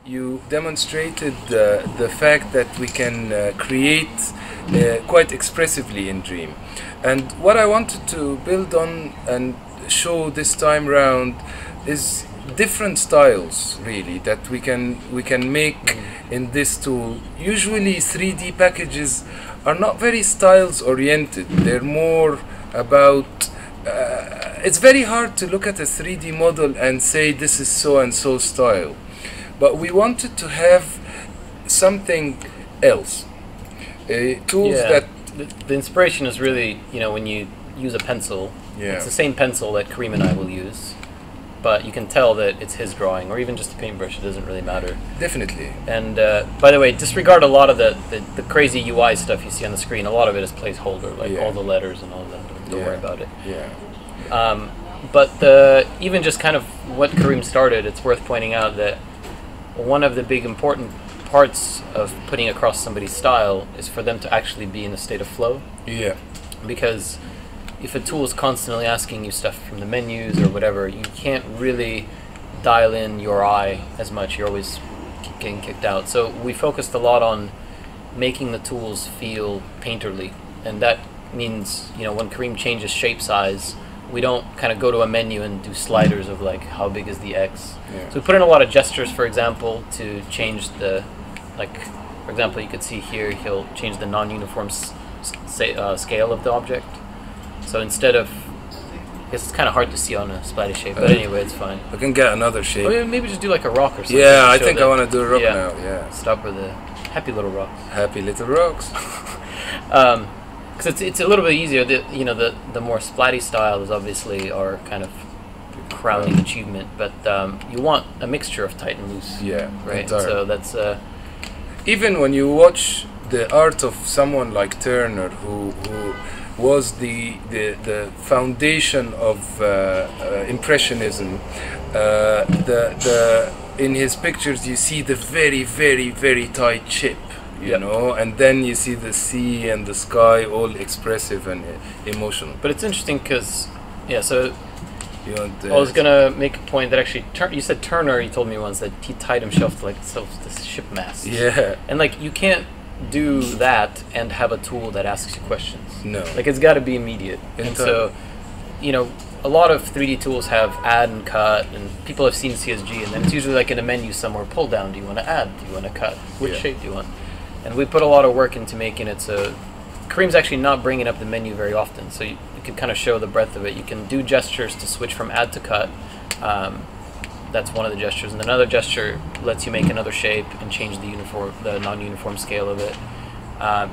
you demonstrated the fact that we can create quite expressively in Dream. And what I wanted to build on and show this time round is different styles really that we can make in this tool. Usually 3D packages are not very styles oriented. They're more about it's very hard to look at a 3D model and say this is so and so style, but we wanted to have something else, tools that the inspiration is really, you know, when you use a pencil, it's the same pencil that Kareem and I will use, but you can tell that it's his drawing, or even just a paintbrush. It doesn't really matter. Definitely. And by the way, disregard a lot of the crazy UI stuff you see on the screen. A lot of it is placeholder, like all the letters and all that. Don't worry about it. But even just kind of what Kareem started, it's worth pointing out that one of the big important parts of putting across somebody's style is for them to actually be in a state of flow. Because if a tool is constantly asking you stuff from the menus or whatever, you can't really dial in your eye as much. You're always getting kicked out. So we focused a lot on making the tools feel painterly, and that means, you know, when Kareem changes shape size, we don't kind of go to a menu and do sliders of like how big is the X. So we put in a lot of gestures, for example, to change the, like, for example, you could see here he'll change the non-uniform scale of the object. So instead of, I guess it's kind of hard to see on a splatty shape, but anyway, it's fine. I can get another shape. Oh, yeah, maybe just do like a rock or something. Yeah, I think I want to do a rock now. Stop with the happy little rocks. Happy little rocks. Because it's a little bit easier. You know, the more splatty style is obviously our kind of crowning achievement, but you want a mixture of tight and loose. Right. So that's even when you watch the art of someone like Turner, who was the foundation of Impressionism. In his pictures you see the very tight chip, you know, and then you see the sea and the sky all expressive and emotional. But it's interesting because, so I was gonna make a point that actually, you said Turner, you told me once that he tied himself to like this ship mast. And like you can't do that and have a tool that asks you questions. No. Like it's got to be immediate. And so, you know, a lot of 3D tools have add and cut, and people have seen CSG, and then it's usually like in a menu somewhere, pull down, do you want to add, do you want to cut, which shape do you want? And we put a lot of work into making it so Kareem's actually not bringing up the menu very often, so you can kind of show the breadth of it. You can do gestures to switch from add to cut. That's one of the gestures, and another gesture lets you make another shape and change the non-uniform scale of it.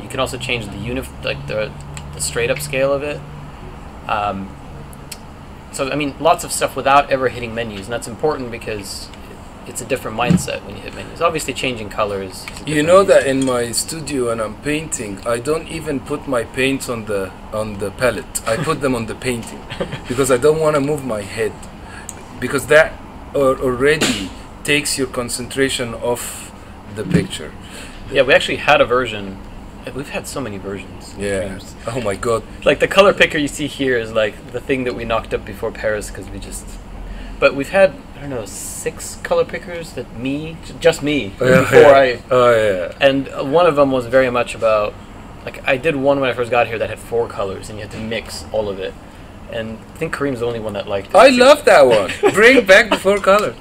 You can also change the straight up scale of it. So I mean, lots of stuff without ever hitting menus, and that's important because it's a different mindset when you hit menus. Obviously, changing colors. You know that in my studio when I'm painting, I don't even put my paints on the palette. I put them on the painting because I don't want to move my head, because that already takes your concentration off the picture. Yeah, we actually had a version. We've had so many versions. Oh my god. Like the color picker you see here is like the thing that we knocked up before Paris because we just. But we've had, I don't know, 6 color pickers that just me before I. And one of them was very much about, like I did one when I first got here that had 4 colors and you had to mix all of it. And I think Kareem's the only one that liked it. I love that one. Bring back the 4 color.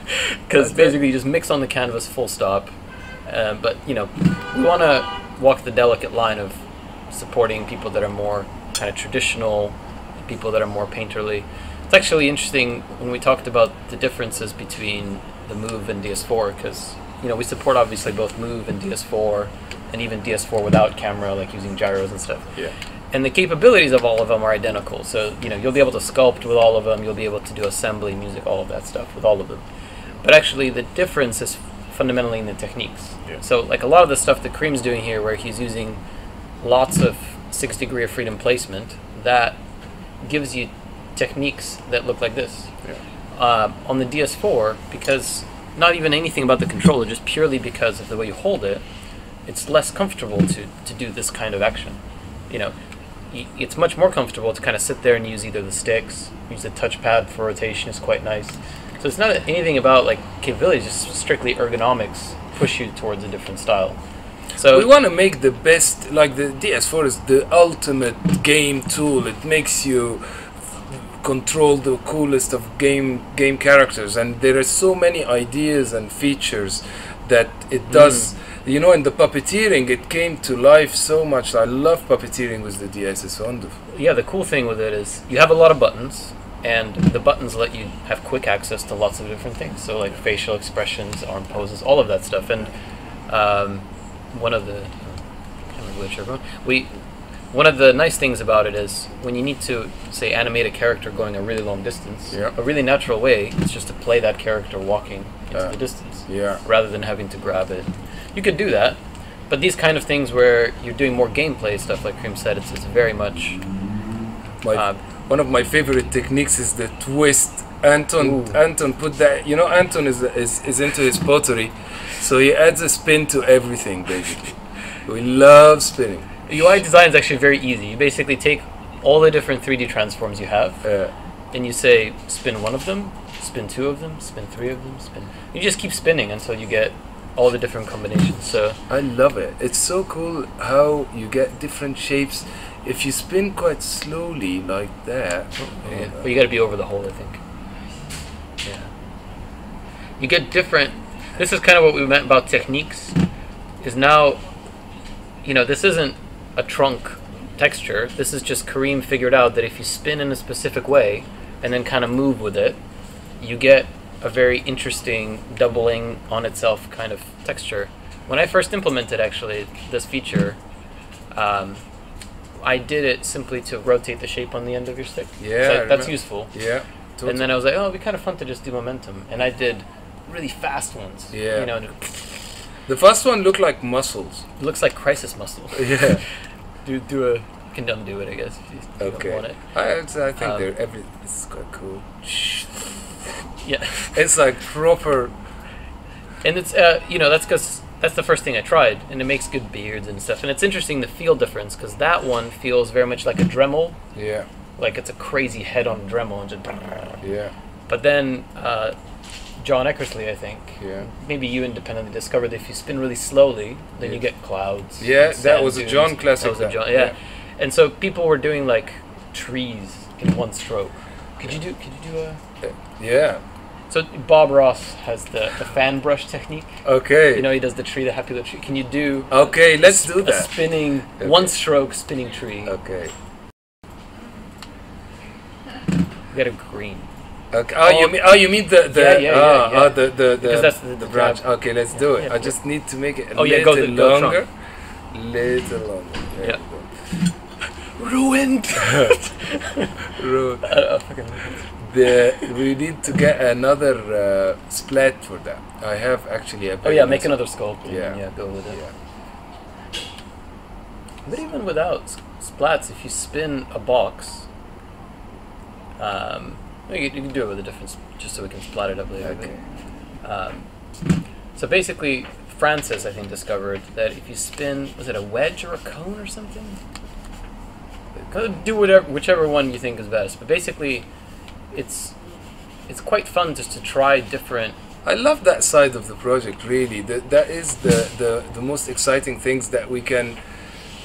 Because basically you just mix on the canvas full stop. But, you know, we want to walk the delicate line of supporting people that are more kind of traditional, people that are more painterly. It's actually interesting when we talked about the differences between the Move and DS4, because, you know, we support obviously both Move and DS4, and even DS4 without camera, like using gyros and stuff. And the capabilities of all of them are identical. So, you know, you'll be able to sculpt with all of them, you'll be able to do assembly, music, all of that stuff with all of them. But actually the difference is fundamentally in the techniques. So like a lot of the stuff that Kareem's doing here, where he's using lots of 6 degree of freedom placement, that gives you techniques that look like this. On the DS4, because not even anything about the controller, just purely because of the way you hold it, it's less comfortable to do this kind of action. You know, it's much more comfortable to kind of sit there and use either the sticks, use the touchpad for rotation is quite nice, So it's not anything about like capabilities, just strictly ergonomics push you towards a different style. So we want to make the best, like the DS4 is the ultimate game tool. It makes you control the coolest of game characters, and there are so many ideas and features that it does. You know, in the puppeteering, it came to life so much. I love puppeteering with the DS. It's wonderful. Yeah, the cool thing with it is you have a lot of buttons, and the buttons let you have quick access to lots of different things. So like facial expressions, arm poses, all of that stuff. And one of the, I can't remember which one. One of the nice things about it is when you need to, say, animate a character going a really long distance, a really natural way is just to play that character walking into the distance, rather than having to grab it. You could do that, but these kind of things where you're doing more gameplay stuff, like Cream said, it's very much. One of my favorite techniques is the twist. Anton put that. You know, Anton is into his pottery, so he adds a spin to everything. Basically, we love spinning. UI design is actually very easy. You basically take all the different 3D transforms you have, and you say spin one of them, spin two of them, spin three of them, spin. You just keep spinning until you get all the different combinations. So I love it. It's so cool how you get different shapes if you spin quite slowly like that. But you got to be over the hole, I think. Yeah. You get different. This is kind of what we meant about techniques. Is now, you know, this isn't a trunk texture. This is just Kareem figured out that if you spin in a specific way and then kind of move with it, you get a very interesting doubling on itself kind of texture. When I first implemented actually this feature, I did it simply to rotate the shape on the end of your stick. Yeah, so that's useful. Yeah, totally. And then I was like, oh, it'd be kind of fun to just do momentum, and I did really fast ones. Yeah. You know, the first one looked like muscles. It looks like crisis muscle. Yeah. do a. You can undo it, I guess. If you don't want it. I think it's quite cool. Yeah. It's like proper. And it's you know, that's because that's the first thing I tried, and it makes good beards and stuff. And it's interesting the feel difference, because that one feels very much like a Dremel. Yeah. Like it's a crazy head on a Dremel and just. Yeah. But then John Eckersley, I think, maybe you independently discovered that if you spin really slowly, then you get clouds. Yeah, that was a John classic. That was a John, yeah. And so people were doing like trees in one stroke. Could you do a? Yeah. So Bob Ross has the fan brush technique. Okay. You know, he does the tree, the happy little tree. Can you do? Okay, let's do that. A spinning, one stroke spinning tree. Okay. You got a green. Okay. You mean the because that's the branch. grab. Okay, let's do it. Yeah, I just need to make it a go little longer. trunk. Little longer. Yeah. Ruined. We need to get another splat for that. I have actually a. Oh yeah, make another sculpt. Yeah. Go with it. Yeah. But even without splats, if you spin a box, you can do it with a different, just so we can splat it up later. Okay. So basically, Francis, I think, discovered that if you spin, was it a wedge or a cone or something? Do whichever one you think is best. But basically, it's quite fun just to try different. I love that side of the project. Really, that is the most exciting things, that we can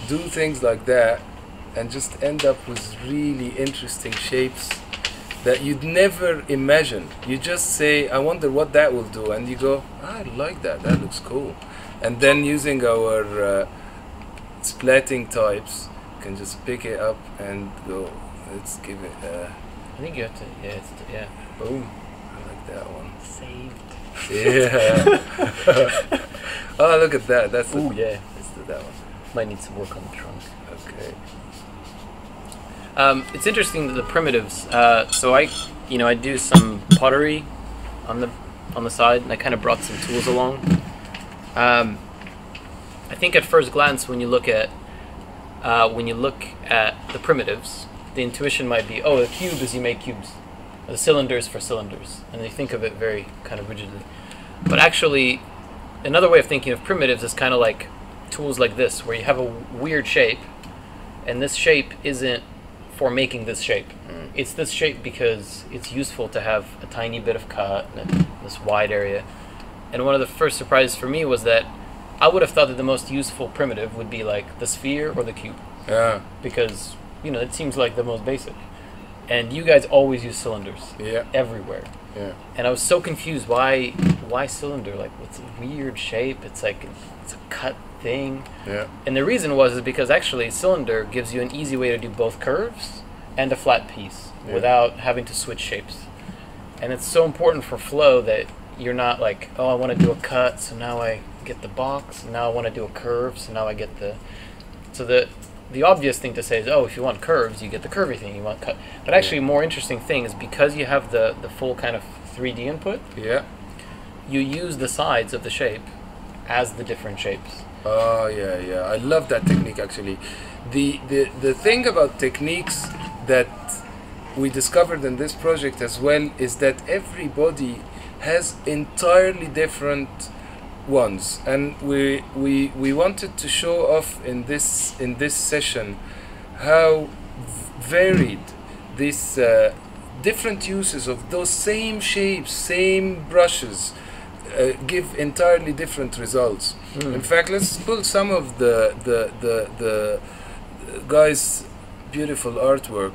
do things like that and just end up with really interesting shapes that you'd never imagine. You just say, I wonder what that will do, and you go, I like that, that looks cool. And then using our splatting types, you can just pick it up and go, let's give it I think you have to, yeah, boom. I like that one. Saved. Yeah. Oh, look at that. That's Ooh, yeah. Let's do that one. Might need some work on the trunk. Okay. It's interesting that the primitives. So I do some pottery on the side, and I kind of brought some tools along. I think at first glance, when you look at the primitives, the intuition might be, oh, a cube is you make cubes, the cylinders for cylinders, and they think of it very kind of rigidly. But actually, another way of thinking of primitives is kind of like tools like this, where you have a weird shape, and this shape isn't for making this shape. It's this shape because it's useful to have a tiny bit of cut and this wide area. And one of the first surprises for me was that I would have thought that the most useful primitive would be like the sphere or the cube. Yeah. Because, you know, it seems like the most basic. And you guys always use cylinders. Yeah. Everywhere. Yeah. And I was so confused. Why cylinder? Like, it's a weird shape. It's like, it's a cut thing. Yeah. And the reason is because actually cylinder gives you an easy way to do both curves and a flat piece without having to switch shapes. And it's so important for flow that you're not like, oh, I want to do a cut, so now I get the box. Now I want to do a curve, so now I get the... So the obvious thing to say is, oh, if you want curves, you get the curvy thing. You want cut. But actually, a more interesting thing is because you have the full kind of 3D input, you use the sides of the shape as the different shapes. Oh, yeah. I love that technique, actually. The thing about techniques that we discovered in this project as well is that everybody has entirely different ones, and we wanted to show off in this session how varied these different uses of those same shapes, same brushes give entirely different results. In fact, let's pull some of the guys' beautiful artwork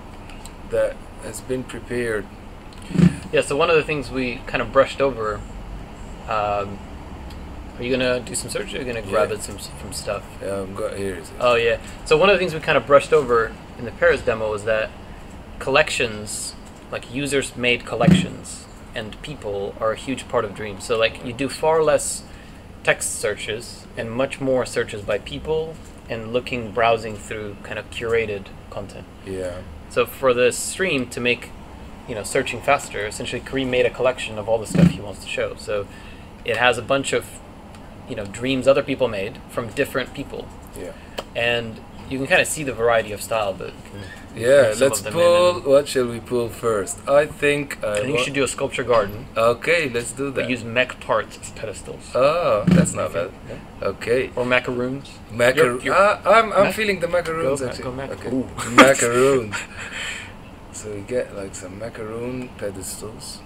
that has been prepared. Yeah, so one of the things we kind of brushed over, are you going to do some search, or are you going to grab it from stuff? Yeah, here it is. Oh, yeah. So one of the things we kind of brushed over in the Paris demo was that collections, like users-made collections, and people are a huge part of Dream. So like you do far less text searches and much more searches by people and browsing through kind of curated content. Yeah. So for the stream to make, you know, searching faster, essentially Kareem made a collection of all the stuff he wants to show. So it has a bunch of, you know, dreams other people made from different people. Yeah. And you can kind of see the variety of style, but yeah, let's pull. What shall we pull first? I think you should do a sculpture garden. Okay, let's do that. But use mech parts as pedestals. Oh, that's not bad. Yeah. Okay. Or macaroons. I'm feeling the macaroons actually. Go Macaroons. So we get like some macaroon pedestals.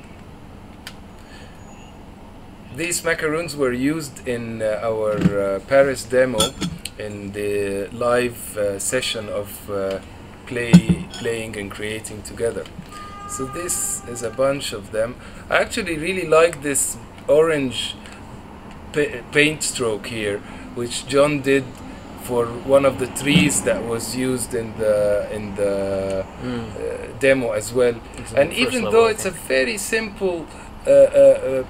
These macaroons were used in our Paris demo in the live session of playing and creating together. So this is a bunch of them. I actually really like this orange paint stroke here, which John did for one of the trees that was used in the demo as well. And even though it's a very simple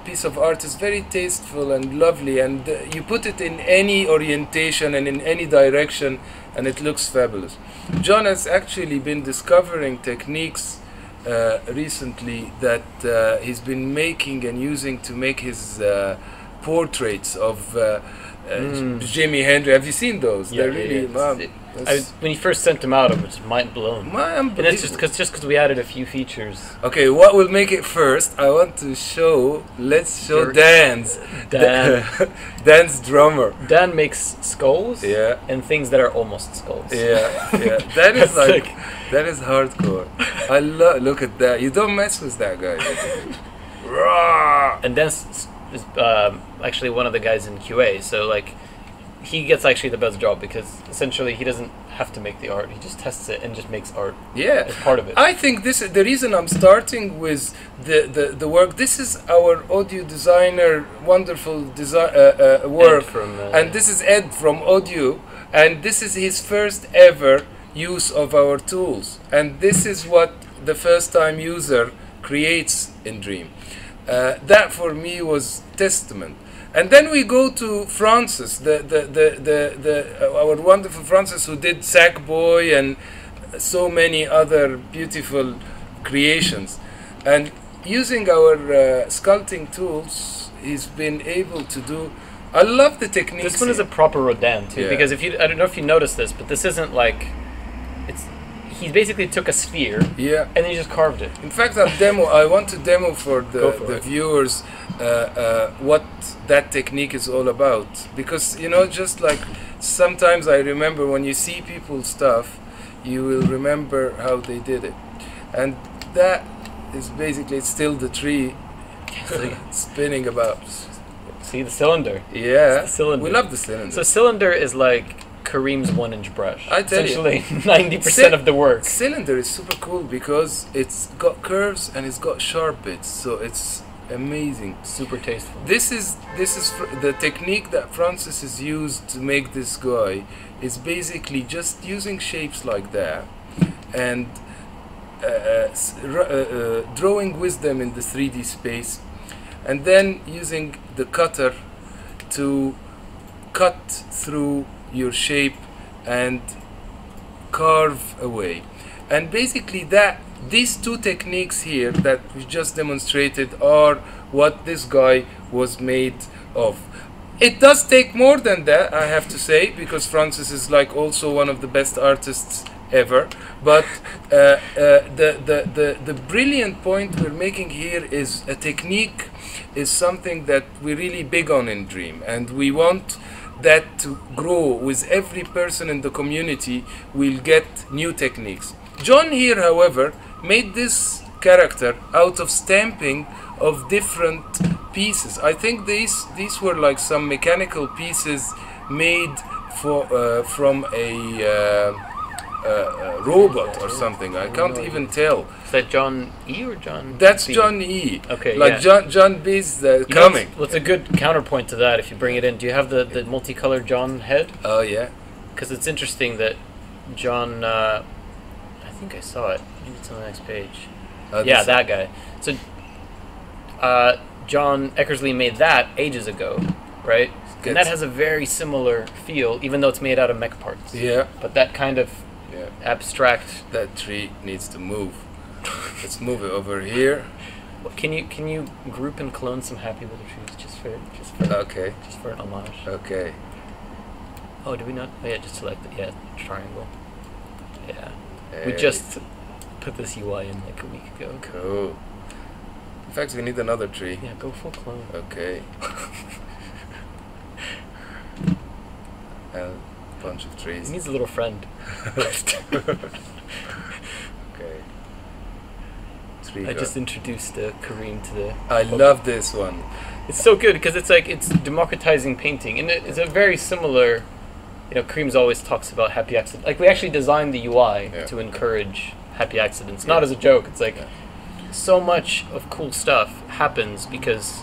piece of art, is very tasteful and lovely, and you put it in any orientation and in any direction and it looks fabulous. John has actually been discovering techniques recently that he's been making and using to make his portraits of Jimi Hendrix. Have you seen those? Yeah, they're really when you first sent them out, I was mind blown. And it's just because we added a few features. Okay, what will make it first? I want to show. Let's show Dan's. Dan's drummer. Dan makes skulls. Yeah. And things that are almost skulls. Yeah. That is like that is hardcore. I look at that. You don't mess with that guy. And Dan's is actually one of the guys in QA. So like, he gets actually the best job because essentially he doesn't have to make the art. He just tests it and just makes art. Yeah, as part of it. I think this is the reason I'm starting with the work. This is our audio designer, wonderful work, and this is Ed from Audio, and this is his first ever use of our tools, and this is what the first time user creates in Dream. That for me was testament. And then we go to Francis, our wonderful Francis, who did Sackboy and so many other beautiful creations. And using our sculpting tools, he's been able to do. I love the techniques. This one is a proper Rodin too, because I don't know if you noticed this, but this isn't like he basically took a sphere, and then he just carved it. In fact, I want to demo for the viewers what that technique is all about, because just like sometimes I remember when you see people's stuff, you will remember how they did it. And that is basically still the tree spinning about. See the cylinder? Yeah, the cylinder. We love the cylinder. So cylinder is like Kareem's 1-inch brush. I tell essentially you, 90% of the work. Cylinder is super cool because it's got curves and it's got sharp bits, so it's amazing. Super tasteful. This is the technique that Francis has used to make this guy is basically just using shapes like that and drawing with them in the 3D space, and then using the cutter to cut through your shape and carve away. And basically these two techniques here that we just demonstrated are what this guy was made of. It does take more than that, I have to say, because Francis is like also one of the best artists ever. But the brilliant point we're making here is a technique is something that we're really big on in Dream, and we want that to grow with every person in the community. Will get new techniques. John here, however, made this character out of stamping of different pieces. I think these were like some mechanical pieces made for from a robot or something. I can't even tell. Is that John E or John That's B? John E. Okay, like yeah. John B's coming. What's a good counterpoint to that if you bring it in? Do you have the multicolored John head? Oh yeah. Because it's interesting that John, I think I saw it. Maybe it's on the next page. Yeah, that guy. So John Eckersley made that ages ago, right? And that has a very similar feel, even though it's made out of mech parts. Yeah. But that kind of abstract. That tree needs to move. Let's move it over here. Can you group and clone some happy little trees just for an homage? Okay. Oh, did we not? Oh, yeah, just select the triangle. Yeah. Hey. We just put this UI in like a week ago. Cool. In fact, we need another tree. Yeah, go full clone. Okay. A bunch of trees. He needs a little friend. Okay. Tree I just introduced Kareem to the. I love this one. It's so good because it's democratizing painting, and it's a very similar. You know, Kareem's always talks about happy accidents. Like, we actually designed the UI to encourage happy accidents, not as a joke. It's like so much of cool stuff happens because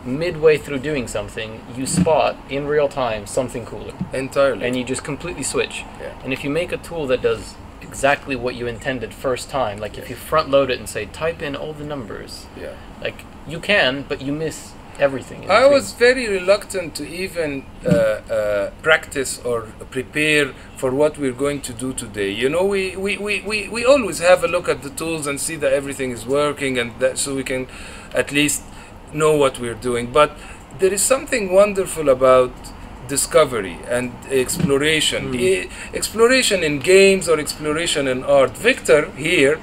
midway through doing something, you spot in real time something cooler. Entirely. And you just completely switch. Yeah. And if you make a tool that does exactly what you intended first time, like if you front load it and say, type in all the numbers, like you can, but you miss everything. I was very reluctant to even practice or prepare for what we're going to do today. You know, we always have a look at the tools and see that everything is working, and that so we can at least know what we're doing. But there is something wonderful about discovery and exploration. Exploration in games or exploration in art. Victor here,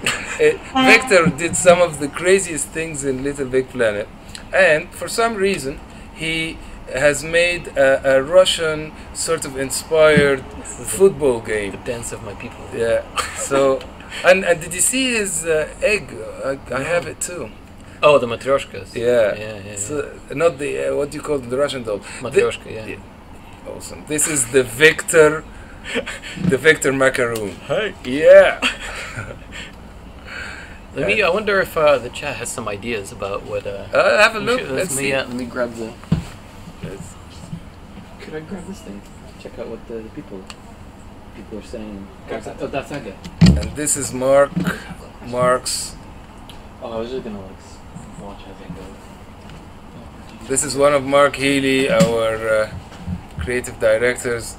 Victor did some of the craziest things in Little Big Planet. And for some reason, he has made a Russian sort of inspired football game. The dance of my people. Yeah. So, and did you see his egg? I have it too. Oh, the matryoshkas. Yeah. So, not the what do you call the Russian doll? Matryoshka. Awesome. This is the Victor, the Victor macaroon. Hi. Yeah. I wonder if the chat has some ideas about what. Have a look. Let's see. Let me grab the. Could I grab this thing? Check out what the people are saying. Oh, that's that guy. And this is Mark's. Oh, I was just gonna watch as it goes. This is one of Mark Healy, our creative director's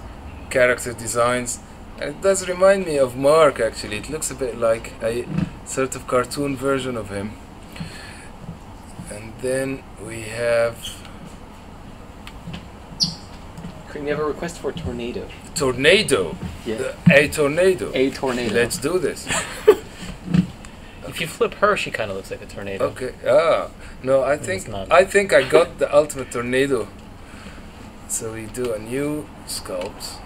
character designs. And it does remind me of Mark, actually. It looks a bit like a sort of cartoon version of him. And then we have... Can you have a request for a tornado? Tornado? Yeah. A tornado. A tornado. Let's do this. If you flip her, she kind of looks like a tornado. Okay. No, I think I got the ultimate tornado. So we do a new sculpt.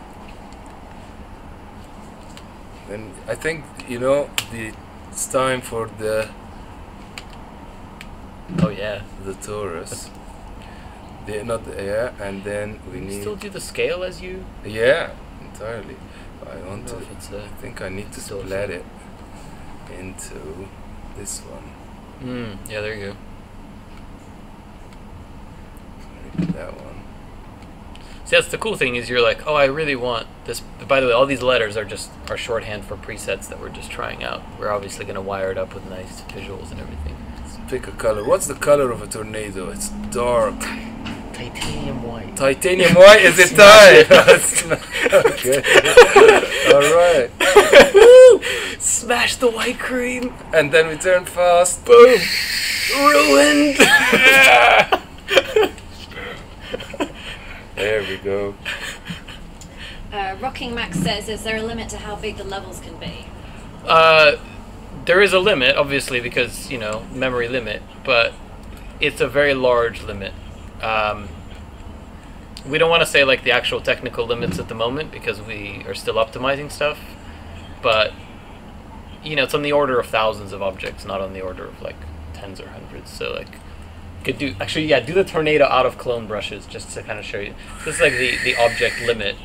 And I think, you know, it's time for the Oh yeah. the torus. And then we need. Still do the scale as you. Yeah, entirely. I want to. If it's I think I need to still split it into this one. Yeah, there you go. Maybe that one. See, that's the cool thing is you're like, oh, I really want this. By the way, all these letters are just our shorthand for presets that we're just trying out. We're obviously going to wire it up with nice visuals and everything. Let's pick a color. What's the color of a tornado? It's dark. Titanium white. Titanium white? Is it time? Okay. Alright. Smash the white cream. And then we turn fast. Boom. Ruined. There we go. Rocking Max says, is there a limit to how big the levels can be? There is a limit, obviously, because, you know, memory limit, but it's a very large limit. We don't want to say like the actual technical limits at the moment because we are still optimizing stuff, but you know, it's on the order of thousands of objects, not on the order of like tens or hundreds. So like could do actually, yeah, do the tornado out of clone brushes just to kind of show you. This is like the object limit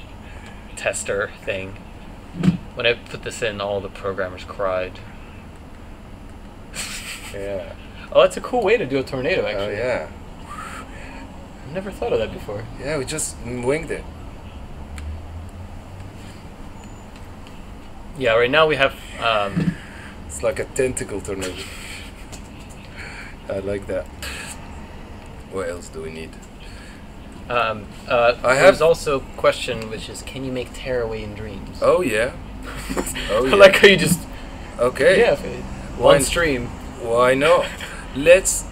tester thing. When I put this in, all the programmers cried. Yeah. Oh, that's a cool way to do a tornado, actually. Oh yeah. Never thought of that before. Yeah, we just winged it. Yeah, right now we have It's like a tentacle tornado. I like that. What else do we need? there's also a question which is, can you make tearaway in dreams? Oh yeah. Oh yeah. I like how you just Okay. yeah, Why- one stream. Why not? Let's.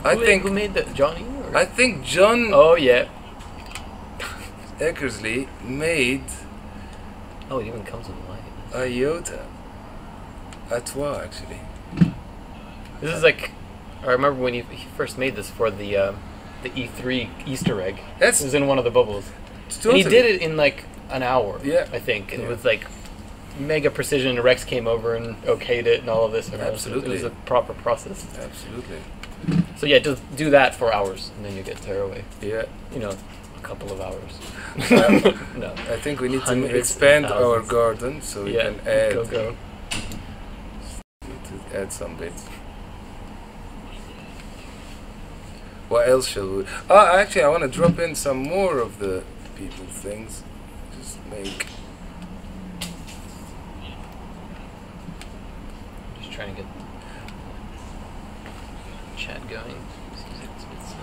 Who made that? Johnny? Or? I think John Oh yeah. Eckersley made Oh, it even comes with light. a iota. A trois, actually. This is like, I remember when he first made this for the E3 Easter egg. That's It was in one of the bubbles. totally. And he did it in like an hour. Yeah. I think, and Yeah. with like mega precision. And Rex came over and okayed it and all of this. And Absolutely. it was a proper process. Absolutely. So yeah, just do that for hours, and then you get tearaway. Yeah. You know, a couple of hours. No. I think we need to Hundreds expand and our thousands. garden so we Yeah. can add Go. to add some bits. What else shall we? Actually, I want to drop in some more of the people things. Just make. Just trying to get chat going. It's,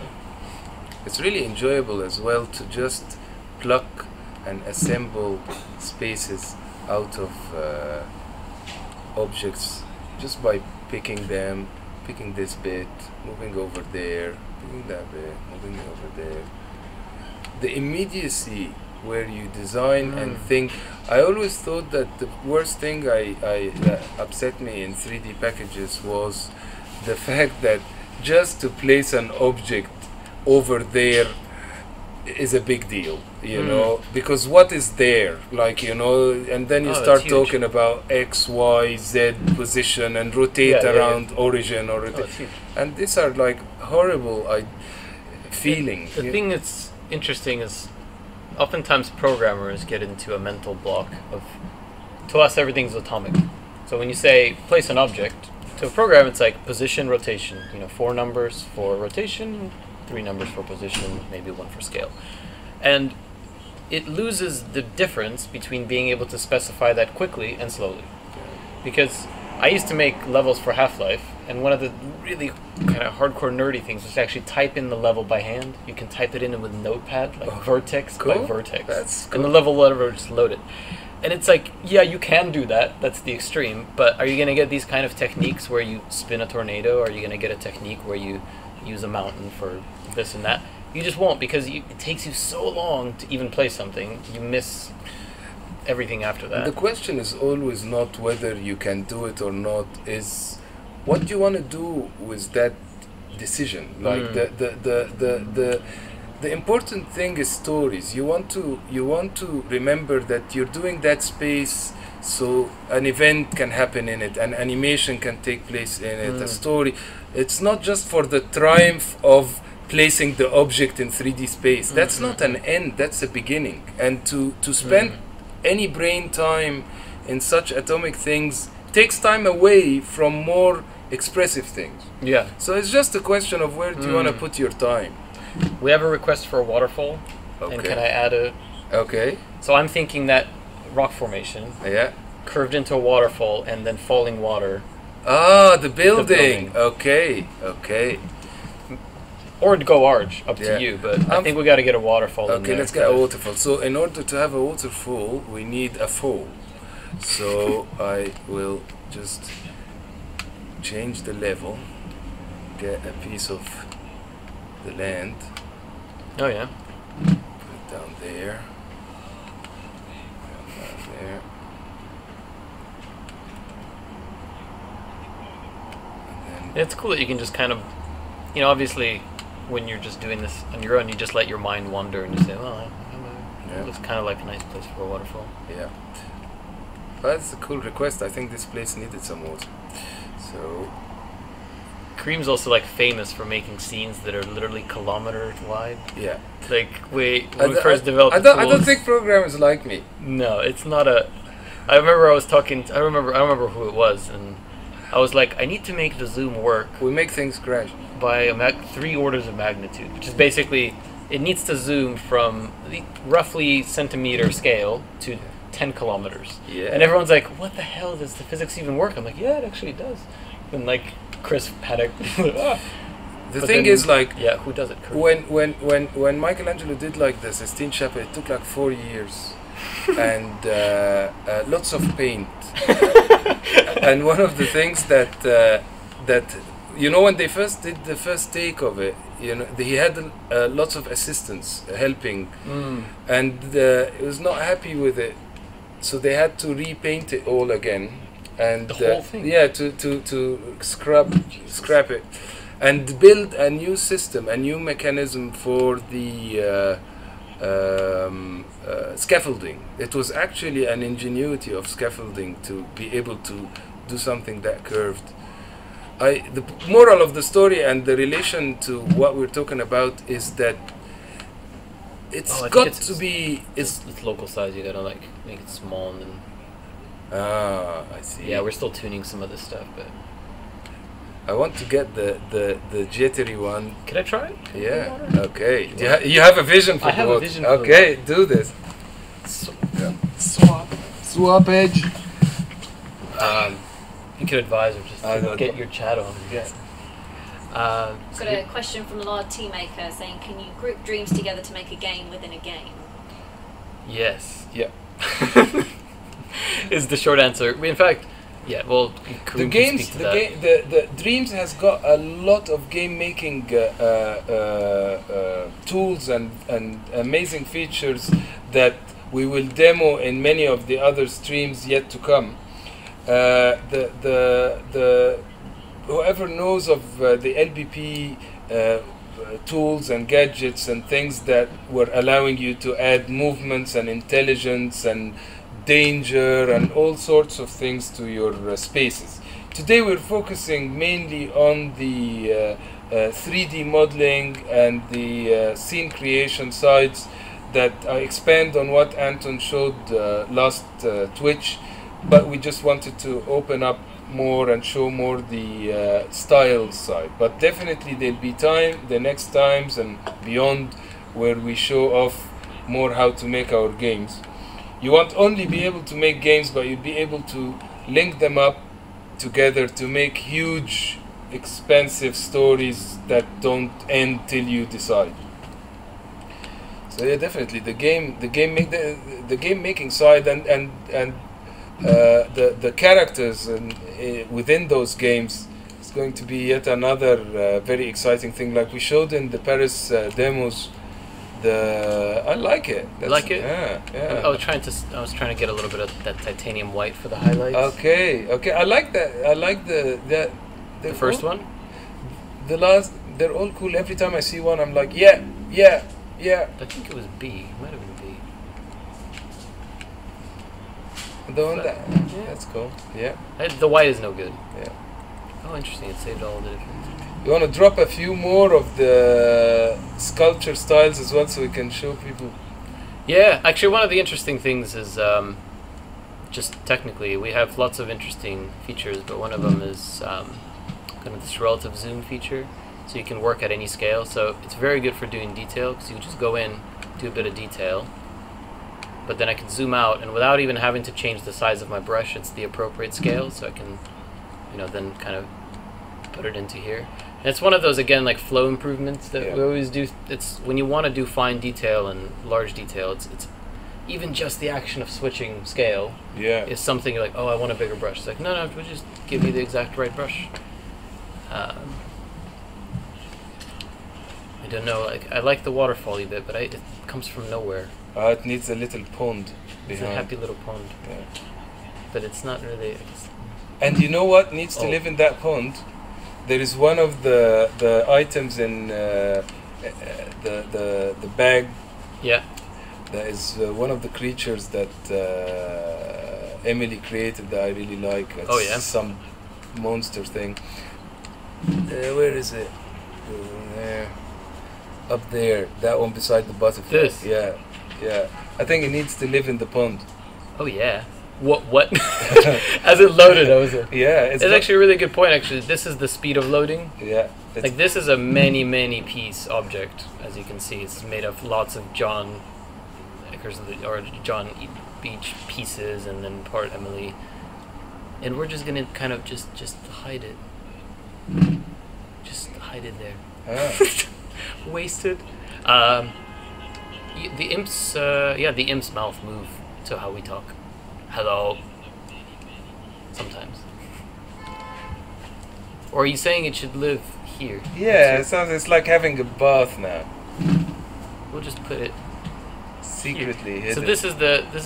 It's really enjoyable as well to just pluck and assemble spaces out of objects just by picking them, picking this bit, moving over there, picking that bit, moving over there. The immediacy where you design and think. I always thought that the worst thing that upset me in 3D packages was the fact that just to place an object over there is a big deal, you know, because what is there, like, you know, and then you Oh, start it's huge. talking about X, Y, Z position and rotate Yeah, yeah, around origin or it's huge. and these are like horrible feeling. The thing that's interesting is oftentimes programmers get into a mental block of, to us everything's atomic. So when you say place an object, to a program it's like position, rotation, you know, 4 numbers for rotation, 3 numbers for position, maybe 1 for scale. And it loses the difference between being able to specify that quickly and slowly. Because I used to make levels for Half-Life, and one of the really kind of hardcore nerdy things was to actually type in the level by hand. You can type it in with Notepad, like vertex by cool. vertex. That's And the cool. level letter just load it. And it's like, yeah, you can do that. That's the extreme. But are you going to get these kind of techniques where you spin a tornado? Or are you going to get a technique where you use a mountain for this and that? You just won't, because it takes you so long to even play something. You miss everything after that. The question is always not whether you can do it or not, is what do you want to do with that decision. Like the important thing is stories. You want to remember that you're doing that space So an event can happen in it, an animation can take place in it, a story. It's not just for the triumph of placing the object in 3D space. That's not an end, that's a beginning. And to spend any brain time in such atomic things takes time away from more expressive things. Yeah. So it's just a question of where do you want to put your time. We have a request for a waterfall. Okay. And can I add a... Okay. So I'm thinking that rock formation Yeah. curved into a waterfall and then falling water. Ah, the building. building. Okay. Okay. Or go arch, up Yeah. to you, but I think we got to get a waterfall in Okay, there. let's get a waterfall. So in order to have a waterfall, we need a fall. So I will just change the level, get a piece of the land, Oh, yeah. put it down there, down there, and then It's cool that you can just kind of, you know, obviously when you're just doing this on your own, you just let your mind wander and you say, well, Yeah. it looks kind of like a nice place for a waterfall. yeah. That's a cool request. I think this place needed some water. So Kareem's also like famous for making scenes that are literally kilometers wide. yeah. Like when we first developed I the don't tools- think programmers like me. No, it's not a. I remember I was talking. I don't remember who it was, and I was like, I need to make the zoom work We make things crash. by 3 orders of magnitude, which is basically it needs to zoom from the roughly centimeter scale to 10 kilometers. Yeah. And everyone's like, what the hell, does the physics even work? I'm like, yeah, it actually does. And like Chris panicked. Ah. The But thing then- is, like, yeah, who does it? Chris? when Michelangelo did like the Sistine Chapel, it took like 4 years and lots of paint. And one of the things that you know, when they first did the first take of it, you know, he had lots of assistants helping, and he was not happy with it, so they had to repaint it all again, and The whole thing? yeah, to scrap it, and build a new system, a new mechanism for the scaffolding. It was actually an ingenuity of scaffolding to be able to do something that curved. The moral of the story and the relation to what we're talking about is that it's Oh, I think got it's- to be. It's local size. You gotta like make it small and then. I see. Yeah, we're still tuning some of this stuff, but I want to get the jittery one. can I try it? Can I Yeah. do water? Okay. You have a vision for I have a both. vision for the Okay, do this. Swap edge. You could advise or just I don't get know. your chat on. Yeah. I've got a question from Lord Teamaker saying, can you group dreams together to make a game within a game? Yes. Yeah. Is the short answer. In fact, yeah. Well, Kareem The can games, speak to the that. game, the Dreams has got a lot of game making tools and amazing features that we will demo in many of the other streams yet to come. The whoever knows of the LBP tools and gadgets and things that were allowing you to add movements and intelligence and danger and all sorts of things to your spaces. Today we're focusing mainly on the 3D modeling and the scene creation sides that expand on what Anton showed last Twitch, but we just wanted to open up more and show more the style side. But definitely there'll be time, the next times and beyond, where we show off more how to make our games. You won't only be able to make games, but you'll be able to link them up together to make huge, expensive stories that don't end till you decide. So yeah, definitely the game making side and the characters and within those games is going to be yet another very exciting thing. Like we showed in the Paris demos. I like it. Like it? Yeah, yeah. I was trying to get a little bit of that titanium white for the highlights. Okay. I like that. I like the first one. The last. They're all cool. Every time I see one, I'm like, yeah. I think it was B. It might have been B. The one that, that's cool. Yeah. The white is no good. Yeah. Oh, interesting. It saved all the different. You want to drop a few more of the sculpture styles as well, so we can show people. Yeah, actually, one of the interesting things is just technically we have lots of interesting features, but one of them is kind of this relative zoom feature, so you can work at any scale. So it's very good for doing detail because you just go in, do a bit of detail, but then I can zoom out, and without even having to change the size of my brush, it's the appropriate scale, so I can, you know, then kind of put it into here. And it's one of those, again, like flow improvements that we always do. It's when you want to do fine detail and large detail, it's even just the action of switching scale is something you're like, oh, I want a bigger brush. It's like, no, we'll just give you the exact right brush. I don't know, like I like the waterfall-y bit, but it comes from nowhere. It needs a little pond behind. It's a happy little pond. Yeah. But it's not really... And you know what needs to live in that pond? There is one of the items in the bag. Yeah. That is one of the creatures that Emily created that I really like. It's some monster thing. Where is it? There. Up there. That one beside the butterfly. This? Yeah. I think it needs to live in the pond. Oh yeah. What? As it loaded, I was like... Yeah. It's actually a really good point, actually. This is the speed of loading. Yeah. Like, this is a many piece object, as you can see. It's made of lots of John Beach pieces, and then part Emily. And we're just going to kind of just hide it. Just hide it there. Wasted. The imp's mouth move to how we talk. Hello. Sometimes. Or are you saying it should live here? Yeah, it's like having a bath now. We'll just put it secretly here. hidden. So this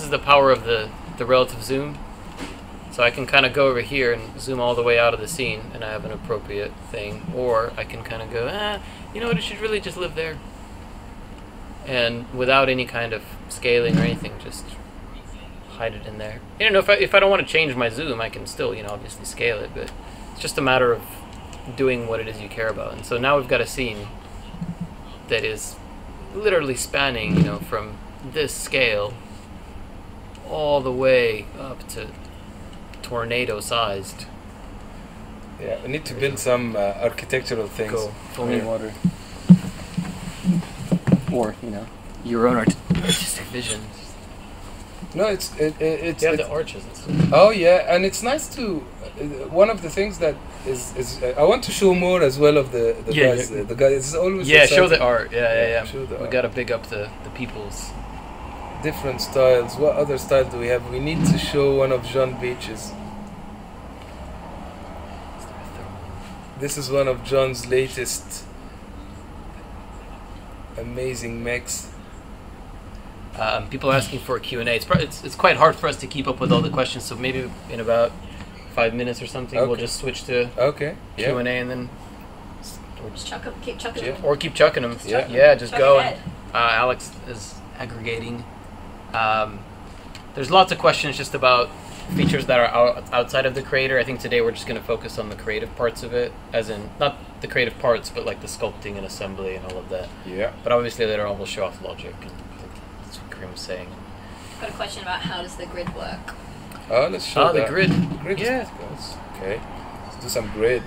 is the power of the relative zoom. So I can kind of go over here and zoom all the way out of the scene, and I have an appropriate thing. Or I can kind of go, you know what, it should really just live there. And without any kind of scaling or anything, just hide it in there. You know, if I don't want to change my zoom, I can still, you know, obviously scale it, but it's just a matter of doing what it is you care about. And so now we've got a scene that is literally spanning, you know, from this scale all the way up to tornado-sized. Yeah, we need to build some architectural things. Go, fill me water. Or, you know, your own artistic vision. No, it's you have the arches and stuff. Oh yeah, and it's nice to. One of the things that is I want to show more as well of the guys. The guys. It's always show the art. Yeah. Show the we art. Gotta big up the people's different styles. What other style do we have? We need to show one of John Beach's. This is one of John's latest amazing mechs. People are asking for a Q&A. It's quite hard for us to keep up with all the questions, so maybe in about 5 minutes or something, we'll just switch to Q&A and then... keep chucking them. Or keep chucking them. Yeah, just go. And, Alex is aggregating. There's lots of questions just about features that are outside of the creator. I think today we're just going to focus on the creative parts of it, as in, not the creative parts, but like the sculpting and assembly and all of that. Yeah. But obviously later on we'll show off logic. And that's what Karim was saying. I've got a question about how does the grid work? Oh, let's show the grid. Grid. Yeah. Okay. Let's do some grid.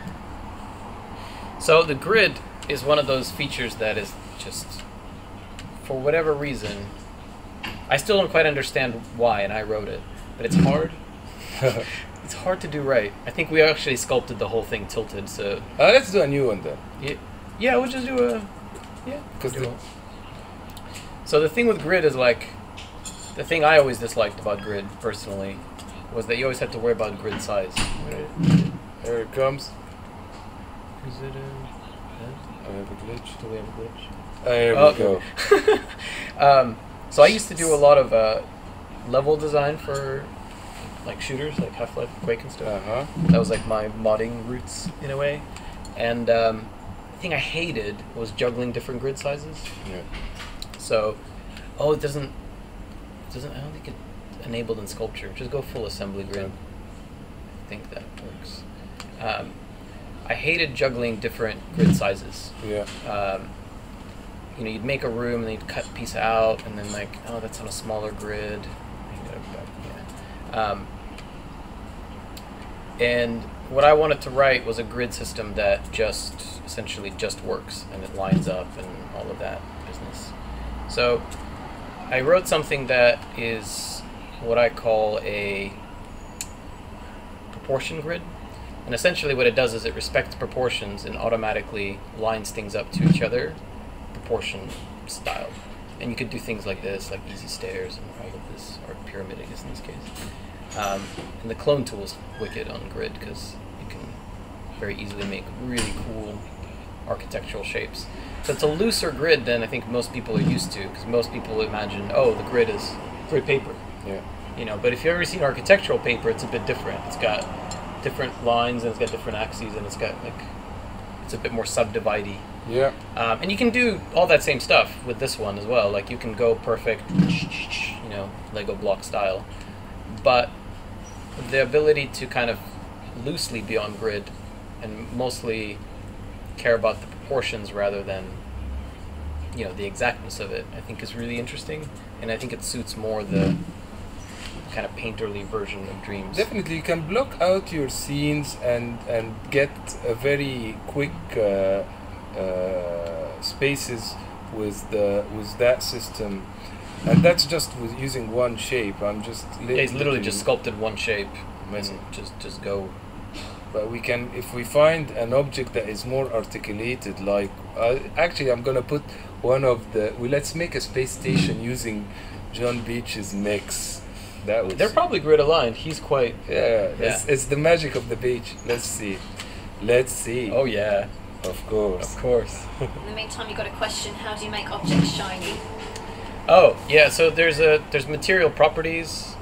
So the grid is one of those features that is just, for whatever reason, I still don't quite understand why, and I wrote it, but it's hard. It's hard to do right. I think we actually sculpted the whole thing tilted, so... let's do a new one then. Yeah, we'll just do a... Yeah. So the thing with grid is like... The thing I always disliked about grid, personally, was that you always had to worry about grid size. Here it comes. Is it I have a glitch. Do we have a glitch? There we go. So I used to do a lot of level design for like shooters, like Half-Life, Quake and stuff. That was like my modding roots in a way. And the thing I hated was juggling different grid sizes. Yeah. So, it doesn't. I don't think it. enabled in sculpture. Just go full assembly grid. I think that works. I hated juggling different grid sizes. Yeah. You know, you'd make a room and then you'd cut a piece out, and then like, oh, that's on a smaller grid. And what I wanted to write was a grid system that just essentially just works, and it lines up and all of that business. So I wrote something that is what I call a proportion grid. And essentially what it does is it respects proportions and automatically lines things up to each other, proportion style. And you could do things like this, like easy stairs and all of this, or pyramid, I guess in this case. And the clone tool is wicked on grid because you can very easily make really cool architectural shapes. So it's a looser grid than I think most people are used to, because most people imagine, oh, the grid is grid paper. Yeah. You know, but if you've ever seen architectural paper, it's a bit different. It's got different lines and it's got different axes and it's got like, it's a bit more subdividey. Yeah. And you can do all that same stuff with this one as well. Like you can go perfect, you know, Lego block style. But the ability to kind of loosely be on grid and mostly care about the proportions rather than, you know, the exactness of it, I think is really interesting. And I think it suits more the kind of painterly version of dreams. Definitely, you can block out your scenes and get a very quick spaces with that system, and that's just with using one shape. I'm just he's literally just sculpted one shape and just go. But we can, if we find an object that is more articulated, like actually I'm gonna put one of the. Let's make a space station using John Beach's mix. They're probably grid aligned. He's quite... Yeah. It's the magic of the beach. Let's see. Oh, yeah. Of course. Of course. In the meantime, you got a question. How do you make objects shiny? Oh, yeah. So there's material properties.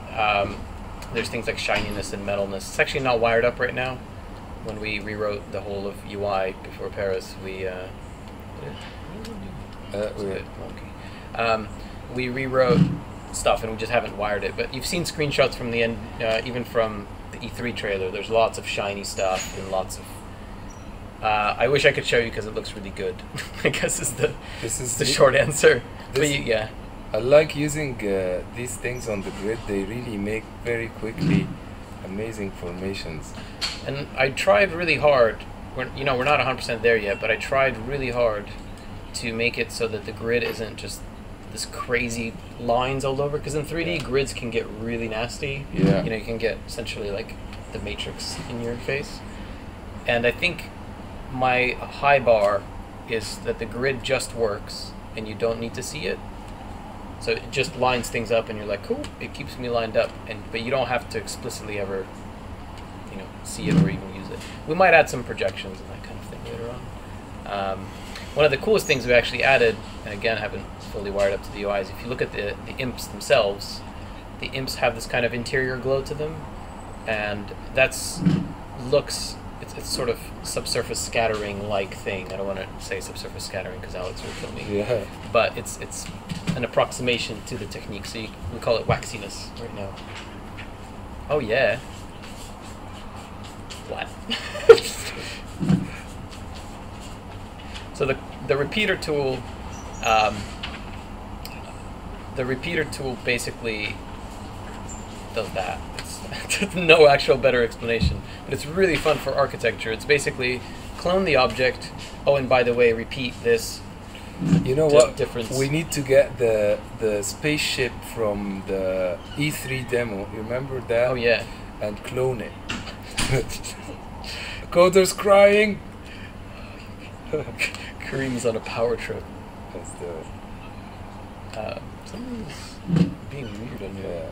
There's things like shininess and metalness. It's actually not wired up right now. When we rewrote the whole of UI before Paris, we... we rewrote stuff and we just haven't wired it, but you've seen screenshots from the end, even from the E3 trailer. There's lots of shiny stuff and lots of I wish I could show you because it looks really good. I guess is the short answer. But yeah, I like using these things on the grid. They really make very quickly amazing formations. And I tried really hard. We're not 100% there yet, but I tried really hard to make it so that the grid isn't just this crazy lines all over, because in 3D grids can get really nasty. Yeah. You know, you can get essentially like the Matrix in your face. And I think my high bar is that the grid just works and you don't need to see it. So it just lines things up and you're like, cool, it keeps me lined up, but you don't have to explicitly ever, you know, see it or even use it. We might add some projections and that kind of thing later on. One of the coolest things we actually added, and again, haven't fully wired up to the UI, is if you look at the imps themselves, the imps have this kind of interior glow to them, and it's sort of subsurface scattering like thing. I don't want to say subsurface scattering because Alex will kill me. Yeah. But it's an approximation to the technique, so we call it waxiness right now. Oh yeah. What? So the repeater tool, basically does that. It's no actual better explanation, but it's really fun for architecture. It's basically clone the object. Oh, and by the way, repeat this. You know what? Difference. We need to get the spaceship from the E3 demo. You remember that? Oh yeah. And clone it. Coder's crying. Kareem's on a power trip. Let's do it. Someone's being weird on you. Yeah.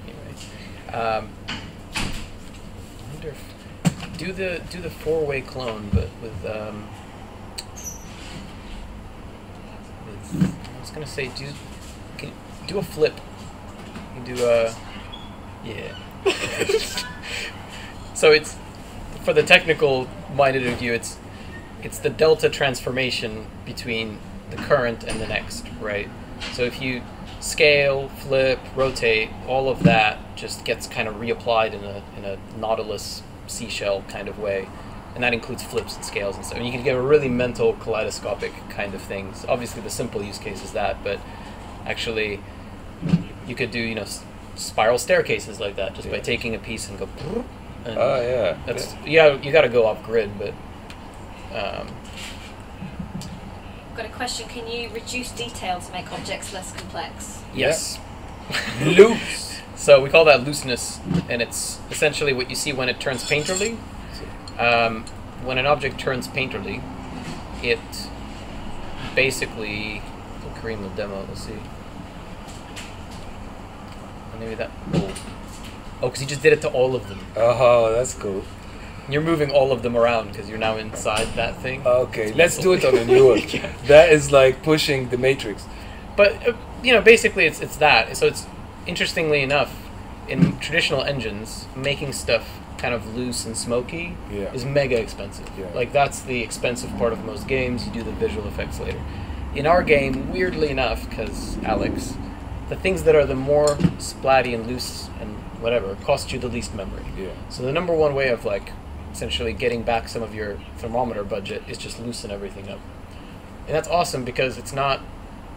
Anyway, I wonder if do the 4-way clone, but with I was gonna say do a flip. You can do a yeah. So it's for the technical minded of you. It's the delta transformation between the current and the next, right? So if you scale, flip, rotate, all of that just gets kind of reapplied in a Nautilus seashell kind of way. And that includes flips and scales and stuff. And you can get a really mental kaleidoscopic kind of things. Obviously the simple use case is that, but actually you could do, you know, spiral staircases like that just by taking a piece and go. And oh yeah. That's you got to go off grid, but. Got a question. Can you reduce detail to make objects less complex? Yes. Loose. So we call that looseness, and it's essentially what you see when it turns painterly. When an object turns painterly, it basically. Kareem will demo. Let's see. Maybe that. Oh, because he just did it to all of them. Oh, that's cool. You're moving all of them around because you're now inside that thing. Okay, let's do it on a new one. Yeah. That is like pushing the matrix. But you know, basically, it's that. So it's interestingly enough, in traditional engines, making stuff kind of loose and smoky is mega expensive. Yeah. Like that's the expensive part of most games. You do the visual effects later. In our game, weirdly enough, because Alex, the things that are the more splatty and loose and whatever cost you the least memory. Yeah. So the number one way of like essentially getting back some of your thermometer budget is just loosen everything up. And that's awesome because it's not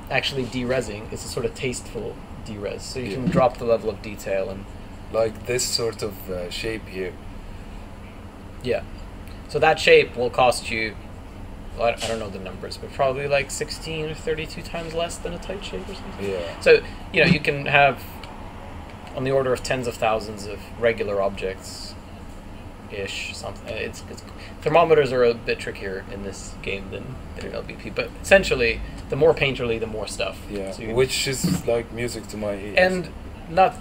actually de-resing, it's a sort of tasteful de-res. So you can drop the level of detail and like this sort of shape here. Yeah. So that shape will cost you, well, I don't know the numbers, but probably like 16 or 32 times less than a tight shape or something. Yeah. So, you know, you can have on the order of tens of thousands of regular objects ish something. It's thermometers are a bit trickier in this game than in LBP, but essentially the more painterly the more stuff. Yeah. So which is like music to my ears. And not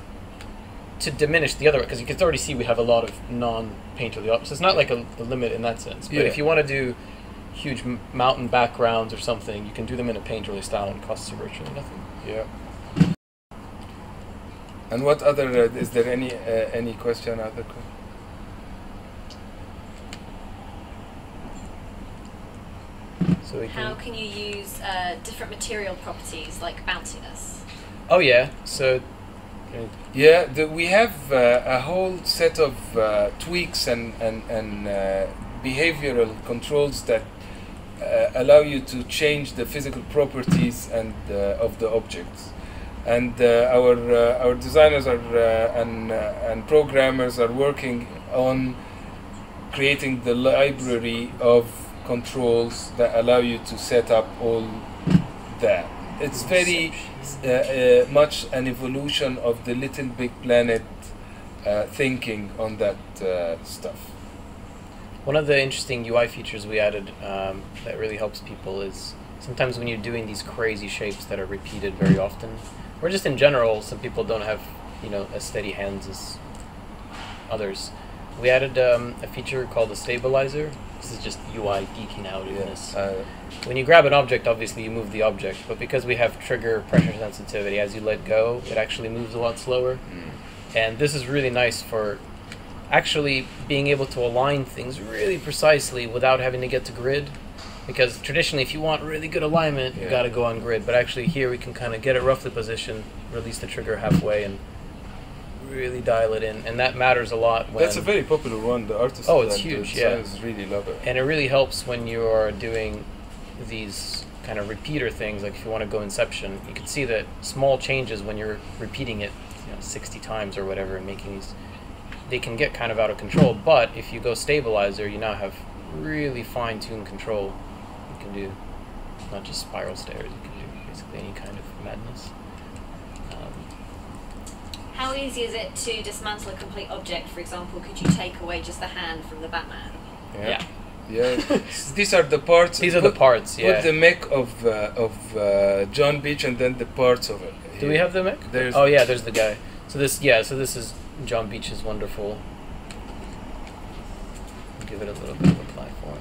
to diminish the other, because you can already see we have a lot of non-painterly objects. It's not like a limit in that sense, but if you want to do huge mountain backgrounds or something, you can do them in a painterly style and it costs you virtually nothing. Yeah. And what other is there any question? Other question? So how can you use different material properties like bounciness? Oh yeah, so yeah, we have a whole set of tweaks and behavioral controls that allow you to change the physical properties and of the objects. And our designers are and programmers are working on creating the library of controls that allow you to set up all that. It's very much an evolution of the Little Big Planet thinking on that stuff. One of the interesting UI features we added that really helps people is sometimes when you're doing these crazy shapes that are repeated very often, or just in general, some people don't have, you know, as steady hands as others. We added a feature called the stabilizer. This is just UI geeking out in this. When you grab an object, obviously you move the object, but because we have trigger pressure sensitivity, as you let go, it actually moves a lot slower. And this is really nice for actually being able to align things really precisely without having to get to grid. Because traditionally, if you want really good alignment, you got to go on grid. But actually here we can kind of get it roughly positioned, release the trigger halfway, and really dial it in. And that matters a lot. When that's a very popular one. The artists it's huge, really love it. And it really helps when you're doing these kind of repeater things. Like if you want to go Inception, you can see that small changes when you're repeating it, 60 times or whatever, and making these, they can get kind of out of control. But if you go stabilizer, you now have really fine-tuned control. You can do not just spiral stairs, you can do basically any kind of madness. How easy is it to dismantle a complete object? For example, could you take away just the hand from the Batman? Yeah. These are the parts. These are the parts. Yeah. Put the mech of John Beach and then the parts of it. Do we have the mech? There's the guy. So this, so this is John Beach's wonderful. Give it a little bit of a platform.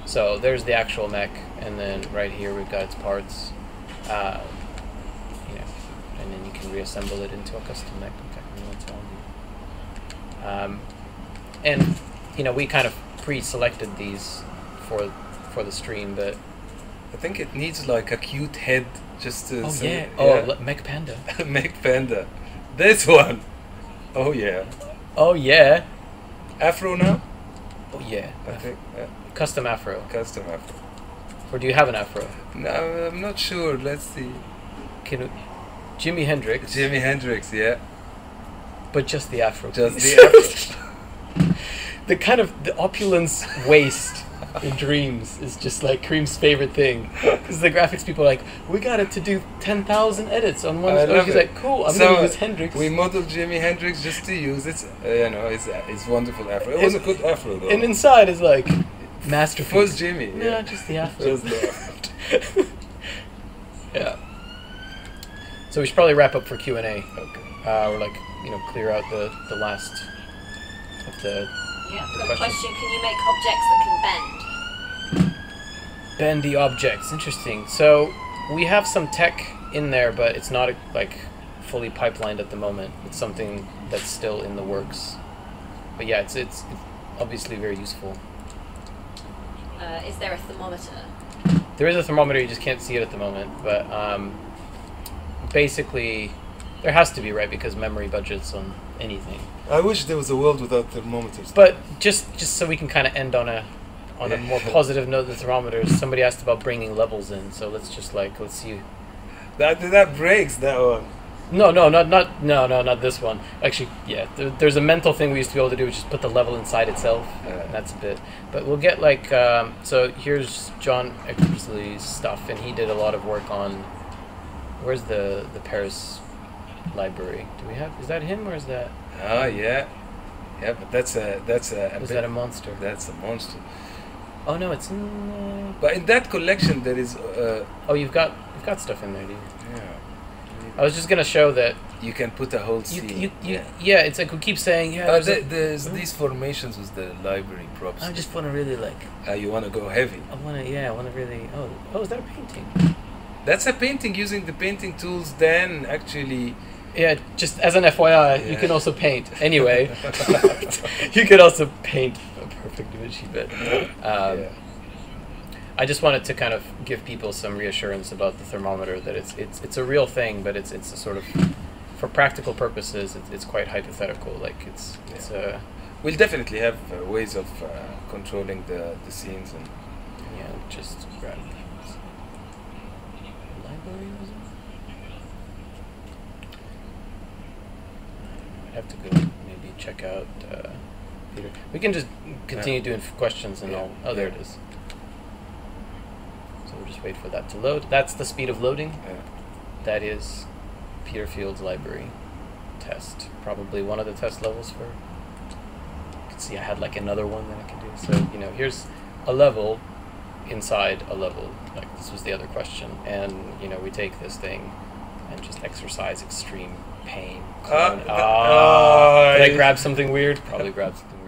So there's the actual mech, and then right here we've got its parts. And then you can reassemble it into a custom mech. And we kind of pre-selected these for the stream, but I think it needs like a cute head just to. Oh yeah. Mech Panda. Mech Panda. This one. Oh yeah. Oh yeah. Afro now. Oh yeah. I think. Custom afro. Custom afro. Or do you have an afro? No, I'm not sure. Let's see. Jimi Hendrix. Jimi Hendrix, yeah. But just the afro. Just please. the afro. The kind of the opulence waist in Dreams is just like Kareem's favorite thing, because the graphics people are like, we got it to do 10,000 edits on one. He's like, cool, I'm gonna use Hendrix. We modeled Jimi Hendrix just to use it. His wonderful afro. It was a good afro though. And inside is like masterpiece. Was Jimmy? Yeah, just the afro. Just the afro. Yeah. So we should probably wrap up for Q&A. Okay. Or like, clear out the last of the. Yeah, I've got a question. Can you make objects that can bend? Bendy objects, interesting. So we have some tech in there, but it's not like fully pipelined at the moment. It's something that's still in the works. But yeah, it's obviously very useful. Is there a thermometer? There is a thermometer, you just can't see it at the moment. But basically, there has to be, right? Because memory budgets on anything. I wish there was a world without thermometers. But just so we can kind of end on a more positive note, the thermometers. Somebody asked about bringing levels in, so let's see. That breaks that one. No, not this one. Actually, yeah, there's a mental thing we used to be able to do, which is put the level inside itself. And that's a bit. But we'll get like so. Here's John Exley's stuff, and he did a lot of work on. Where's the Paris library? Do we have? Is that him or is that? Oh yeah, yeah. But that's a. Is that a monster? That's a monster. Oh no, it's in. But in that collection there is. Oh, you've got stuff in there, do you? Yeah. I was just gonna show that you can put a whole scene. Yeah, it's like we keep saying. Yeah, there's these formations with the library props. I just want to really like. You want to go heavy. I want to really. Oh, is that a painting? That's a painting using the painting tools. Then actually. Yeah, just as an FYI, you can also paint. Anyway, you could also paint a perfect image, but. I just wanted to kind of give people some reassurance about the thermometer, that it's a real thing, but it's a sort of, for practical purposes, it's quite hypothetical. Like it's we'll definitely have ways of controlling the scenes and just grab library. Was it? I'd have to go maybe check out Peter. We can just continue doing questions and all. Oh, there it is. We'll just wait for that to load. That's the speed of loading. Yeah. That is Peter Field's library test. Probably one of the test levels for. You can see I had like another one that I can do. So here's a level inside a level. Like this was the other question, and we take this thing and just exercise extreme pain. Did I grab something weird? Probably grabbed something.